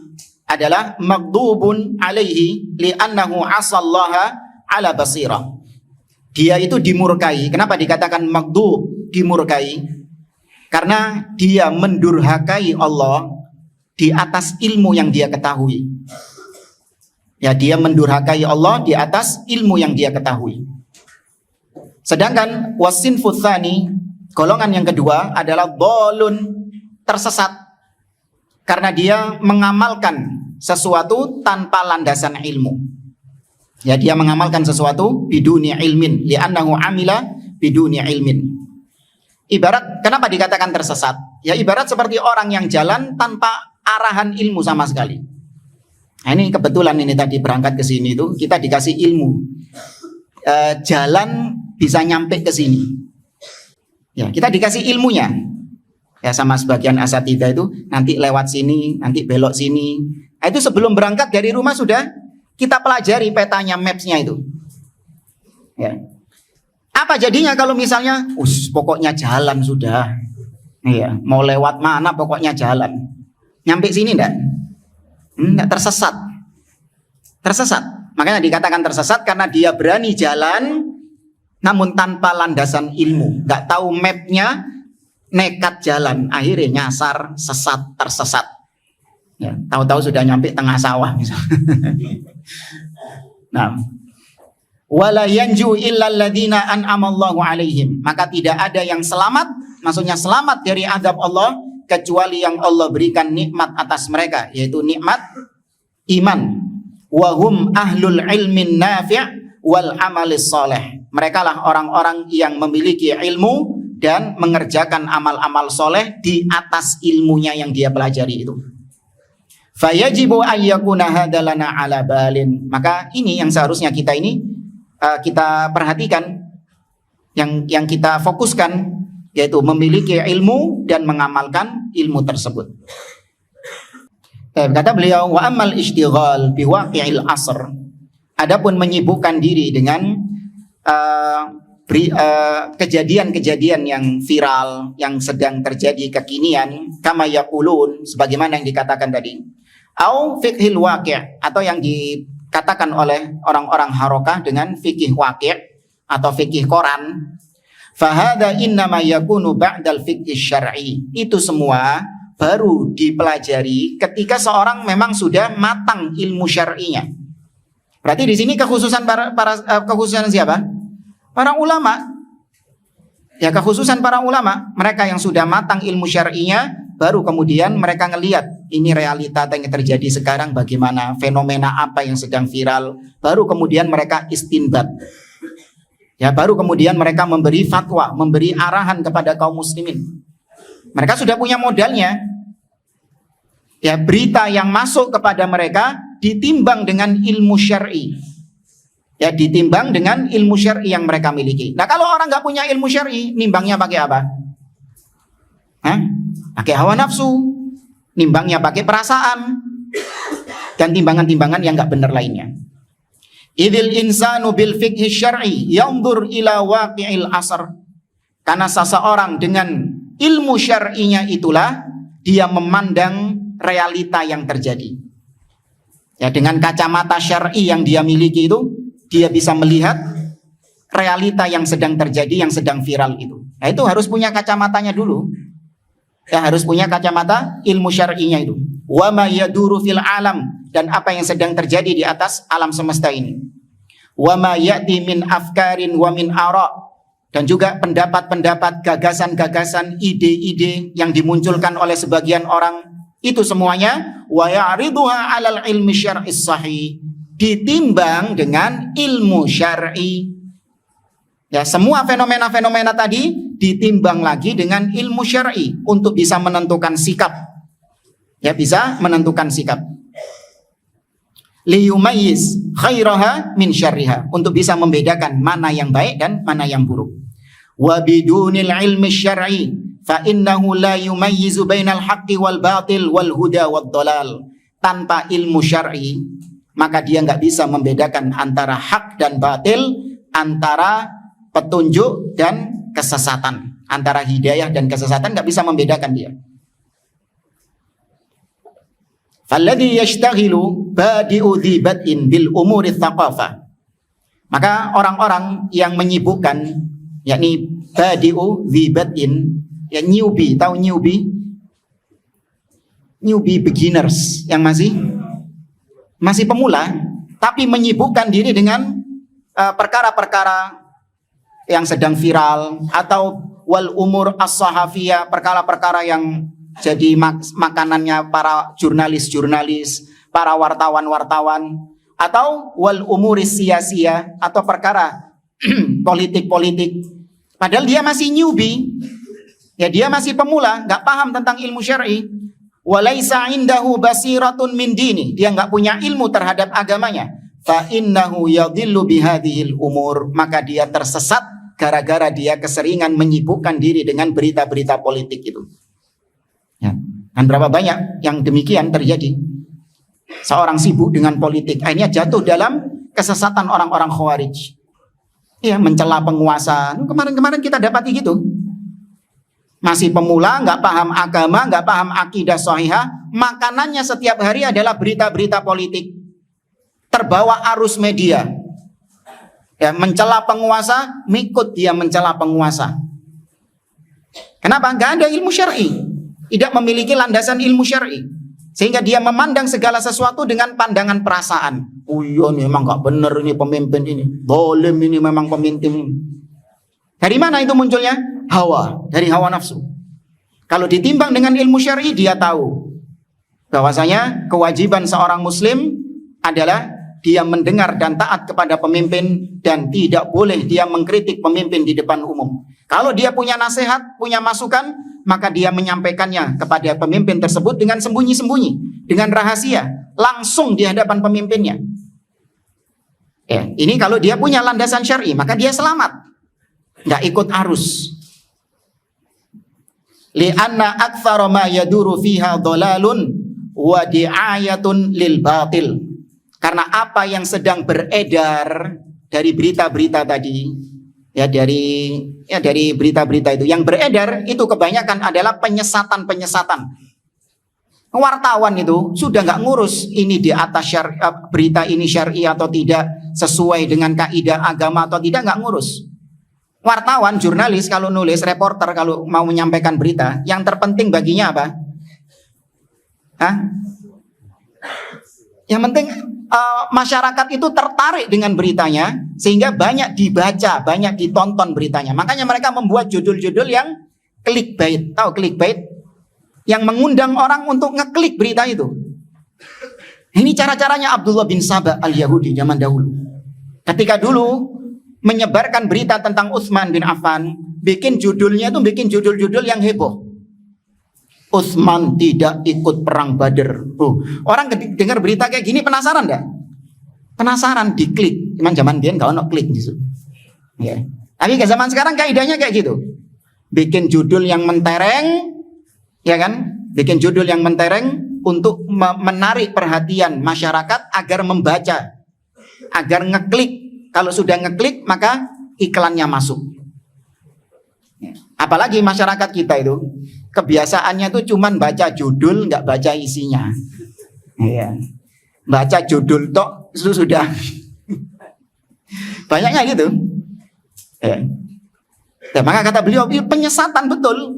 adalah maghdubun alaihi li'annahu asallaha ala basirah. Dia itu dimurkai. Kenapa dikatakan maghdub, dimurkai? Karena dia mendurhakai Allah di atas ilmu yang dia ketahui. Ya, dia mendurhakai Allah di atas ilmu yang dia ketahui. Sedangkan wasinfu tsani, golongan yang kedua adalah dhalun, tersesat karena dia mengamalkan sesuatu tanpa landasan ilmu. Ya, dia mengamalkan sesuatu biduni ilmin, li'annahu amila biduni ilmin. Ibarat, kenapa dikatakan tersesat? Ya, ibarat seperti orang yang jalan tanpa arahan ilmu sama sekali. Nah, ini kebetulan ini tadi berangkat ke sini itu kita dikasih ilmu, jalan bisa nyampe ke sini. Ya, kita dikasih ilmunya. Ya, sama sebagian asatidzah itu nanti lewat sini, nanti belok sini. Nah, itu sebelum berangkat dari rumah sudah kita pelajari petanya, maps-nya itu. Ya. Apa jadinya kalau misalnya, pokoknya jalan sudah. Iya, mau lewat mana pokoknya jalan. Nyampe sini enggak? Enggak, tersesat. Tersesat. Makanya dikatakan tersesat karena dia berani jalan namun tanpa landasan ilmu. Enggak tahu mapnya, nekat jalan, akhirnya nyasar, sesat, tersesat. Ya, tahu-tahu sudah nyampe tengah sawah misalnya. Nah, wala yanju illal ladzina an'amallahu alaihim, maka tidak ada yang selamat, maksudnya selamat dari azab Allah kecuali yang Allah berikan nikmat atas mereka, yaitu nikmat iman. Wahum ahlul ilmin nafi' wal amalis soleh. Mereka lah orang-orang yang memiliki ilmu dan mengerjakan amal-amal soleh di atas ilmunya yang dia pelajari itu. Fayajibu ayyakuna hadalana ala balin. Maka ini yang seharusnya kita ini kita perhatikan, yang kita fokuskan, yaitu memiliki ilmu dan mengamalkan ilmu tersebut. Kata beliau, wa amal ishtighal biwaqi'il asr, adapun menyibukkan diri dengan kejadian-kejadian yang viral yang sedang terjadi kekinian, kama yaqulun, sebagaimana yang dikatakan tadi, au fiqhil waqi', atau yang dikatakan oleh orang-orang harokah dengan fikih waqi' atau fikih koran, fahada innama yakunu ba'dal fikih syar'i. Itu semua baru dipelajari ketika seorang memang sudah matang ilmu syar'inya. Berarti di sini kekhususan kekhususan siapa? Para ulama. Ya, kekhususan para ulama, mereka yang sudah matang ilmu syar'inya, baru kemudian mereka ngelihat ini realita yang terjadi sekarang, bagaimana, fenomena apa yang sedang viral, baru kemudian mereka istinbat. Ya, baru kemudian mereka memberi fatwa, memberi arahan kepada kaum muslimin. Mereka sudah punya modalnya. Ya, berita yang masuk kepada mereka ditimbang dengan ilmu syar'i. Ya, ditimbang dengan ilmu syar'i yang mereka miliki. Nah, kalau orang nggak punya ilmu syar'i, nimbangnya pakai apa? Pakai hawa nafsu, nimbangnya pakai perasaan, dan timbangan-timbangan yang nggak benar lainnya. Idil insanu bil fiqhi syar'i yanzur ila waqi'il asr. Karena seseorang dengan ilmu syar'inya itulah dia memandang realita yang terjadi. Ya, dengan kacamata syar'i yang dia miliki itu, dia bisa melihat realita yang sedang terjadi, yang sedang viral itu. Nah, itu harus punya kacamatanya dulu. Ya, harus punya kacamata ilmu syar'inya itu. Wa ma yaduru fil alam, dan apa yang sedang terjadi di atas alam semesta ini. Wa ma ya'ti min afkarin wa min ara', dan juga pendapat-pendapat, gagasan-gagasan, ide-ide yang dimunculkan oleh sebagian orang, itu semuanya wa ya'riduha 'alal ilmi syar'is sahih, ditimbang dengan ilmu syar'i. Ya, semua fenomena-fenomena tadi ditimbang lagi dengan ilmu syar'i untuk bisa menentukan sikap. Ya, bisa menentukan sikap. Liyumayyiz khairaha min syarriha, untuk bisa membedakan mana yang baik dan mana yang buruk. Wa bidunil ilmi syar'i fa innahu la yumayyizu bainal haqqi wal batil wal huda wad dhalal. Tanpa ilmu syar'i, maka dia nggak bisa membedakan antara hak dan batil, antara petunjuk dan kesesatan, antara hidayah dan kesesatan, nggak bisa membedakan dia. Falladhi yashtaghilu badi'u dhi bad'in bil umuri thaqafah. Maka orang-orang yang menyibukkan, yakni badi'u dhi bad'in, ya newbie, tahu newbie? Newbie beginners, yang masih pemula, tapi menyibukkan diri dengan perkara-perkara yang sedang viral, atau wal umur as-sahafiyah, perkara-perkara yang jadi makanannya para jurnalis-jurnalis, para wartawan-wartawan, atau wal umuris siyasiyah, atau perkara politik-politik. Padahal dia masih newbie, ya, dia masih pemula, nggak paham tentang ilmu syar'i. Walaisa indahu basiratun min dini, dia nggak punya ilmu terhadap agamanya. Fa innahu yadhillu bihadhil umur, maka dia tersesat gara-gara dia keseringan menyibukkan diri dengan berita-berita politik itu. Ya. Dan berapa banyak yang demikian terjadi. Seorang sibuk dengan politik, akhirnya jatuh dalam kesesatan orang-orang Khawarij. Ya, mencela penguasa. Kemarin-kemarin kita dapati gitu. Masih pemula, nggak paham agama, nggak paham akidah sahihah, makanannya setiap hari adalah berita-berita politik. Terbawa arus media. Ya, mencela penguasa, ikut dia mencela penguasa. Kenapa? Nggak ada ilmu syar'i. Tidak memiliki landasan ilmu syar'i, sehingga dia memandang segala sesuatu dengan pandangan perasaan. Oh iya, ini memang gak benar ini pemimpin ini, zalim ini memang pemimpin ini. Dari mana itu munculnya? Hawa, dari hawa nafsu. Kalau ditimbang dengan ilmu syar'i, dia tahu bahwasanya kewajiban seorang muslim adalah dia mendengar dan taat kepada pemimpin, dan tidak boleh dia mengkritik pemimpin di depan umum. Kalau dia punya nasihat, punya masukan, maka dia menyampaikannya kepada pemimpin tersebut dengan sembunyi-sembunyi, dengan rahasia, langsung di hadapan pemimpinnya. Ya, ini kalau dia punya landasan syar'i, maka dia selamat, nggak ikut arus. li'anna aktsara ma yaduru fiha dhalalun wa di'ayatun lil batil. Karena apa yang sedang beredar dari berita-berita tadi, dari berita-berita itu yang beredar itu kebanyakan adalah penyesatan-penyesatan. Wartawan itu sudah nggak ngurus ini di atas berita ini syar'i atau tidak, sesuai dengan kaidah agama atau tidak, nggak ngurus. Wartawan, jurnalis kalau nulis, reporter kalau mau menyampaikan berita, yang terpenting baginya apa? Yang penting masyarakat itu tertarik dengan beritanya sehingga banyak dibaca, banyak ditonton beritanya. Makanya mereka membuat judul-judul yang clickbait. Tahu clickbait? Yang mengundang orang untuk ngeklik berita itu. Ini cara-caranya Abdullah bin Sabah al-Yahudi zaman dahulu. Ketika dulu menyebarkan berita tentang Utsman bin Affan, bikin judulnya itu bikin judul-judul yang heboh. Utsman tidak ikut perang Badar. Orang dengar berita kayak gini penasaran enggak? Penasaran, diklik. Cuman zaman dia enggak ono klik gitu. Ya. Tapi ke zaman sekarang kaidahnya kayak gitu. Bikin judul yang mentereng, ya kan? Bikin judul yang mentereng untuk menarik perhatian masyarakat agar membaca, agar ngeklik. Kalau sudah ngeklik maka iklannya masuk. Apalagi masyarakat kita itu kebiasaannya tuh cuman baca judul, nggak baca isinya. Iya. Baca judul tok itu sudah banyaknya gitu. Ya. Dan maka kata beliau penyesatan betul.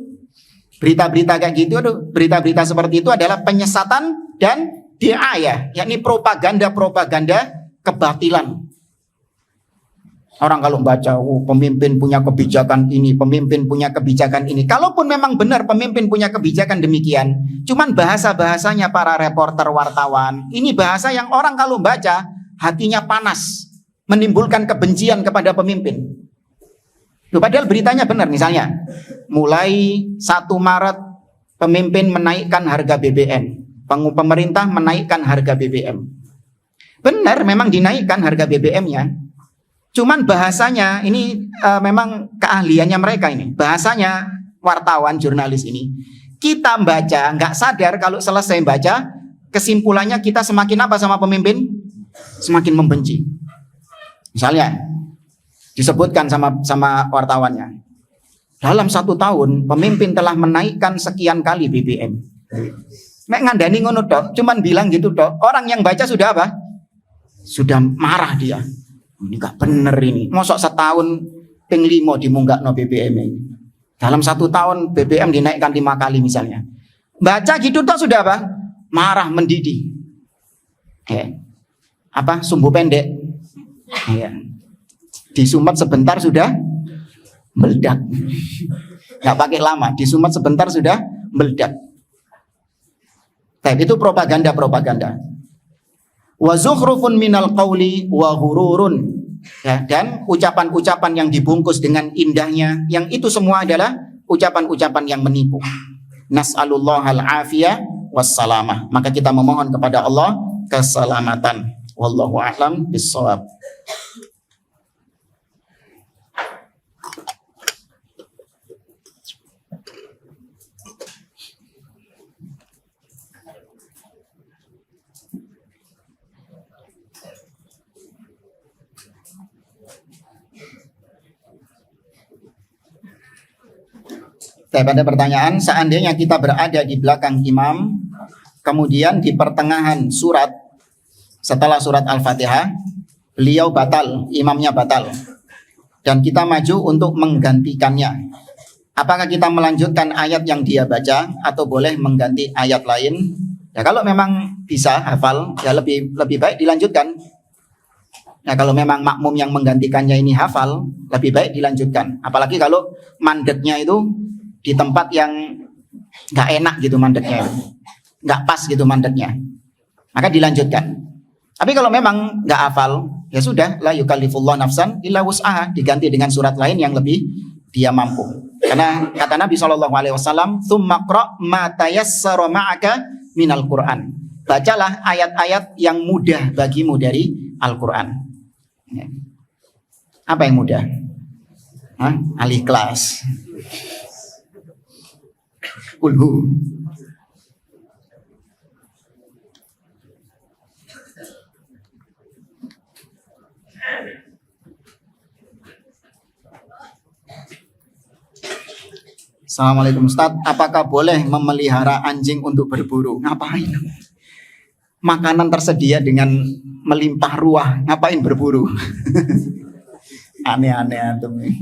Berita-berita kayak gitu, berita-berita seperti itu adalah penyesatan dan di'ayah, yakni propaganda kebatilan. Orang kalau membaca, pemimpin punya kebijakan ini, pemimpin punya kebijakan ini. Kalaupun memang benar pemimpin punya kebijakan demikian, cuman bahasa-bahasanya para reporter wartawan, ini bahasa yang orang kalau baca, hatinya panas, menimbulkan kebencian kepada pemimpin. Padahal beritanya benar, misalnya, mulai 1 Maret pemimpin menaikkan harga BBM, pemerintah menaikkan harga BBM. Benar, memang dinaikkan harga BBM-nya. Cuman bahasanya ini memang keahliannya mereka ini. Bahasanya wartawan, jurnalis ini. Kita baca, nggak sadar kalau selesai baca, kesimpulannya kita semakin apa sama pemimpin? Semakin membenci. Misalnya, disebutkan sama wartawannya. Dalam 1 tahun, pemimpin telah menaikkan sekian kali BBM. Mek ngandani ngono tok, cuman bilang gitu tok. Orang yang baca sudah apa? Sudah marah dia. Ini gak bener ini. Mosok setahun ping 5 dimunggakno BBM ini. Dalam 1 tahun BBM dinaikkan 5 kali misalnya. Baca gitu toh sudah apa? Marah mendidih. Sumbu pendek. Disumet sebentar sudah meledak. Gak pakai lama. Disumet sebentar sudah meledak. Itu propaganda. Wa zukhrufun minal qawli wa ghururun. Ya, dan ucapan-ucapan yang dibungkus dengan indahnya, yang itu semua adalah ucapan-ucapan yang menipu. Nas'alullahal afiyah wassalamah. Maka kita memohon kepada Allah keselamatan. Wallahu a'lam bissawab. Pada pertanyaan, seandainya kita berada di belakang imam, kemudian di pertengahan surat, setelah surat Al-Fatihah, beliau batal, imamnya batal, dan kita maju untuk menggantikannya. Apakah kita melanjutkan ayat yang dia baca atau boleh mengganti ayat lain? Ya kalau memang bisa hafal, ya lebih baik dilanjutkan. Nah kalau memang makmum yang menggantikannya ini hafal, lebih baik dilanjutkan. Apalagi kalau mandeknya itu di tempat yang nggak enak gitu mandeknya, nggak pas gitu mandeknya, maka dilanjutkan. Tapi kalau memang nggak hafal, ya sudah, la yukallifullah nafsan illa wus'aha, diganti dengan surat lain yang lebih dia mampu. Karena kata Nabi SAW, tsumma qra' ma tayassara ma'aka minal Qur'an. Bacalah ayat-ayat yang mudah bagimu dari Al-Qur'an. Apa yang mudah? Al-Ikhlas. Kulhu. Assalamualaikum Ustaz, apakah boleh memelihara anjing untuk berburu? Ngapain? Makanan tersedia dengan melimpah ruah, ngapain berburu? Aneh-aneh antum nih.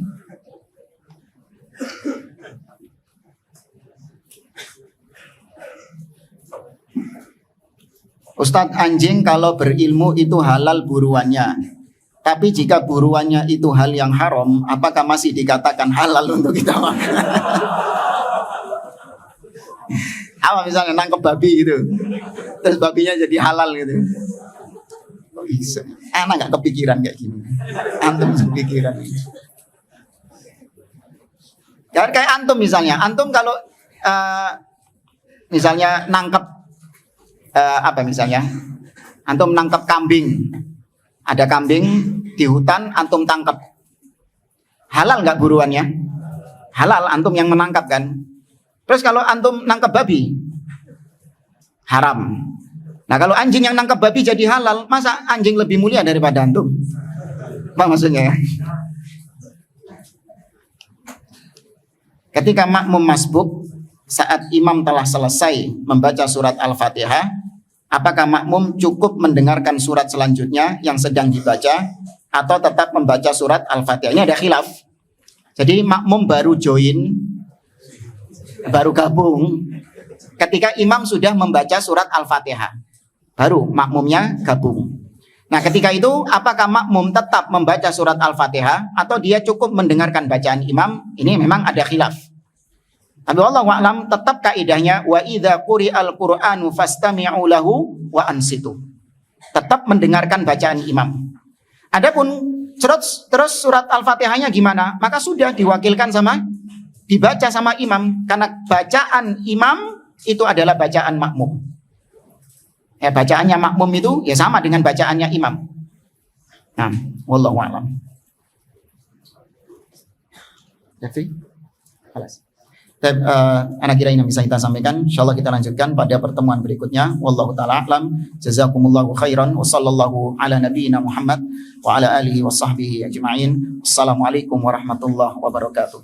Ustadz, anjing kalau berilmu itu halal buruannya. Tapi jika buruannya itu hal yang haram, apakah masih dikatakan halal untuk kita makan? Apa misalnya nangkep babi gitu, terus babinya jadi halal gitu. Kok bisa? Anak gak kepikiran kayak gini. Antum kepikiran. Kayak antum misalnya, antum kalau misalnya nangkep apa misalnya, antum nangkep kambing, ada kambing di hutan, antum tangkap, halal nggak buruannya? Halal, antum yang menangkap kan. Terus kalau antum nangkep babi, haram. Nah kalau anjing yang nangkep babi jadi halal, masa anjing lebih mulia daripada antum? Apa maksudnya ya? Ketika makmum masbuk, saat imam telah selesai membaca surat Al-Fatihah, apakah makmum cukup mendengarkan surat selanjutnya yang sedang dibaca atau tetap membaca surat Al-Fatihah? Ini ada khilaf. Jadi makmum baru join, baru gabung ketika imam sudah membaca surat Al-Fatihah, baru makmumnya gabung. Nah ketika itu apakah makmum tetap membaca surat Al-Fatihah atau dia cukup mendengarkan bacaan imam? Ini memang ada khilaf. Tapi wallahu a'lam, tetap kaidahnya wa idza quri'al qur'anu fastami'u lahu wa ansitu. Tetap mendengarkan bacaan imam. Adapun terus surat Al-Fatihahnya gimana? Maka sudah diwakilkan dibaca sama imam, karena bacaan imam itu adalah bacaan makmum. Ya, bacaannya makmum itu ya sama dengan bacaannya imam. Nah, wallahu a'lam. Jadi, halas. Anak kira ini bisa kita sampaikan. InsyaAllah kita lanjutkan pada pertemuan berikutnya. Wallahu ta'ala a'lam. Jazakumullahu khairan. Wa sallallahu ala nabiyyina Muhammad wa ala alihi wa sahbihi ajma'in. Assalamualaikum warahmatullahi wabarakatuh.